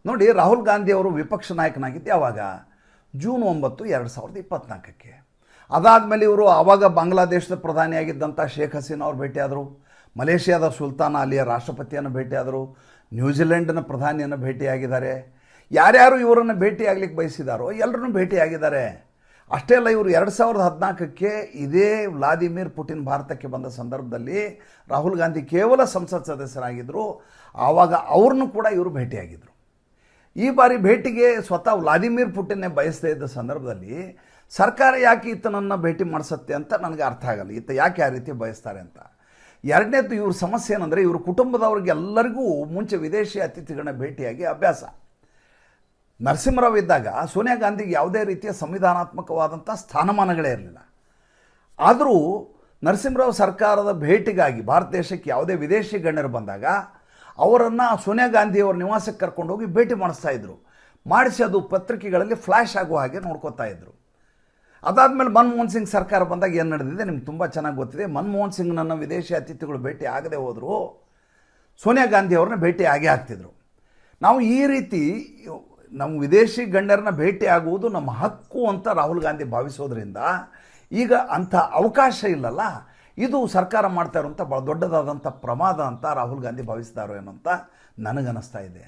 ನೋಡಿ, ರಾಹುಲ್ ಗಾಂಧಿ ಅವರು ವಿಪಕ್ಷ ನಾಯಕನಾಗಿದ್ದು ಯಾವಾಗ? ಜೂನ್ 9, 2024ಕ್ಕೆ. ಅದಾದಮೇಲೆ ಇವರು ಆವಾಗ ಬಾಂಗ್ಲಾದೇಶದ ಪ್ರಧಾನಿಯಾಗಿದ್ದಂಥ ಶೇಖ್ ಹಸೀನಾ ಅವರು ಭೇಟಿಯಾದರು, ಮಲೇಷ್ಯಾದ ಸುಲ್ತಾನ ಅಲ್ಲಿಯ ರಾಷ್ಟ್ರಪತಿಯನ್ನು ಭೇಟಿಯಾದರು, ನ್ಯೂಜಿಲೆಂಡ್ನ ಪ್ರಧಾನಿಯನ್ನು ಭೇಟಿಯಾಗಿದ್ದಾರೆ. ಯಾರ್ಯಾರು ಇವರನ್ನು ಭೇಟಿಯಾಗಲಿಕ್ಕೆ ಬಯಸಿದಾರೋ ಎಲ್ಲರನ್ನೂ ಭೇಟಿಯಾಗಿದ್ದಾರೆ. ಅಷ್ಟೇ ಅಲ್ಲ, ಇವರು 2014ಕ್ಕೆ ಇದೇ ವ್ಲಾದಿಮಿರ್ ಪುಟಿನ್ ಭಾರತಕ್ಕೆ ಬಂದ ಸಂದರ್ಭದಲ್ಲಿ ರಾಹುಲ್ ಗಾಂಧಿ ಕೇವಲ ಸಂಸತ್ ಸದಸ್ಯರಾಗಿದ್ದರು. ಆವಾಗ ಅವ್ರನ್ನೂ ಕೂಡ ಇವರು ಭೇಟಿಯಾಗಿದ್ದರು. ಈ ಬಾರಿ ಭೇಟಿಗೆ ಸ್ವತಃ ವ್ಲಾದಿಮಿರ್ ಪುಟಿನ್ನೇ ಬಯಸದೇ ಇದ್ದ ಸಂದರ್ಭದಲ್ಲಿ ಸರ್ಕಾರ ಯಾಕೆ ಈತನನ್ನು ಭೇಟಿ ಮಾಡಿಸುತ್ತೆ ಅಂತ ನನಗೆ ಅರ್ಥ ಆಗಲ್ಲ. ಈತ ಯಾಕೆ ಆ ರೀತಿ ಬಯಸ್ತಾರೆ ಅಂತ. ಎರಡನೇದು, ಇವ್ರ ಸಮಸ್ಯೆ ಏನಂದರೆ ಇವ್ರ ಕುಟುಂಬದವ್ರಿಗೆ ಎಲ್ಲರಿಗೂ ಮುಂಚೆ ವಿದೇಶಿ ಅತಿಥಿಗಳನ್ನ ಭೇಟಿಯಾಗಿ ಅಭ್ಯಾಸ. ನರಸಿಂಹರಾವ್ ಇದ್ದಾಗ ಸೋನಿಯಾ ಗಾಂಧಿಗೆ ಯಾವುದೇ ರೀತಿಯ ಸಂವಿಧಾನಾತ್ಮಕವಾದಂಥ ಸ್ಥಾನಮಾನಗಳೇ ಇರಲಿಲ್ಲ. ಆದರೂ ನರಸಿಂಹರಾವ್ ಸರ್ಕಾರದ ಭೇಟಿಗಾಗಿ ಭಾರತ ದೇಶಕ್ಕೆ ಯಾವುದೇ ವಿದೇಶಿ ಗಣ್ಯರು ಬಂದಾಗ ಅವರನ್ನು ಸೋನಿಯಾ ಗಾಂಧಿಯವರ ನಿವಾಸಕ್ಕೆ ಕರ್ಕೊಂಡು ಹೋಗಿ ಭೇಟಿ ಮಾಡಿಸ್ತಾ ಇದ್ರು. ಮಾಡಿಸಿ ಅದು ಪತ್ರಿಕೆಗಳಲ್ಲಿ ಫ್ಲ್ಯಾಶ್ ಆಗುವ ಹಾಗೆ ನೋಡ್ಕೋತಾ ಇದ್ರು. ಅದಾದಮೇಲೆ ಮನಮೋಹನ್ ಸಿಂಗ್ ಸರ್ಕಾರ ಬಂದಾಗ ಏನು ನಡೆದಿದೆ ನಿಮ್ಗೆ ತುಂಬ ಚೆನ್ನಾಗಿ ಗೊತ್ತಿದೆ. ಮನಮೋಹನ್ ಸಿಂಗ್ನನ್ನು ವಿದೇಶಿ ಅತಿಥಿಗಳು ಭೇಟಿ ಆಗದೆ ಹೋದರೂ ಸೋನಿಯಾ ಗಾಂಧಿಯವ್ರನ್ನ ಭೇಟಿ ಆಗೇ ಆಗ್ತಿದ್ರು. ನಾವು ಈ ರೀತಿ ನಮ್ಮ ವಿದೇಶಿ ಗಣ್ಯರನ್ನ ಭೇಟಿ ಆಗುವುದು ನಮ್ಮ ಹಕ್ಕು ಅಂತ ರಾಹುಲ್ ಗಾಂಧಿ ಭಾವಿಸೋದ್ರಿಂದ ಈಗ ಅಂಥ ಅವಕಾಶ ಇಲ್ಲಲ್ಲ. ಇದು ಸರ್ಕಾರ ಮಾಡ್ತಾ ಇರುವಂಥ ಭಾಳ ದೊಡ್ಡದಾದಂಥ ಪ್ರಮಾದ ಅಂತ ರಾಹುಲ್ ಗಾಂಧಿ ಭಾವಿಸ್ತಾರೋ ಏನೋ ಅಂತ ನನಗನ್ನಿಸ್ತಾ ಇದೆ.